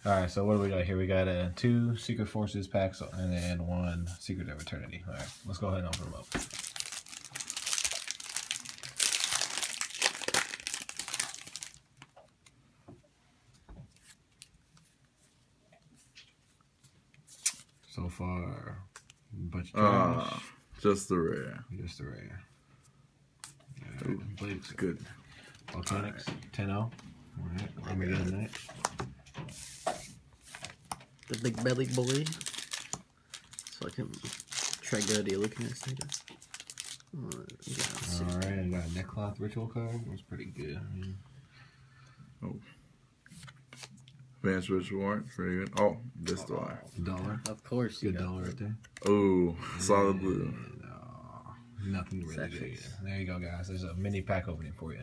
Alright, so what do we got here? We got 2 Secret Forces packs and then 1 Secret of Eternity. Alright, let's go ahead and open them up. So far, bunch of trash. Just the rare. Just the rare. Ooh, Blake's good. Volcanics, 10-0. Alright, Armageddon Knight. The big belly boy. So I can try good at looking at this thing. Alright, I got a Neckcloth Ritual card. That's pretty good. Oh. Advanced Ritual Art, very good. Oh, this dollar. Dollar. Of course. Good dollar right there. Oh, solid blue. Nothing really good. There you go, guys. There's a mini pack opening for you.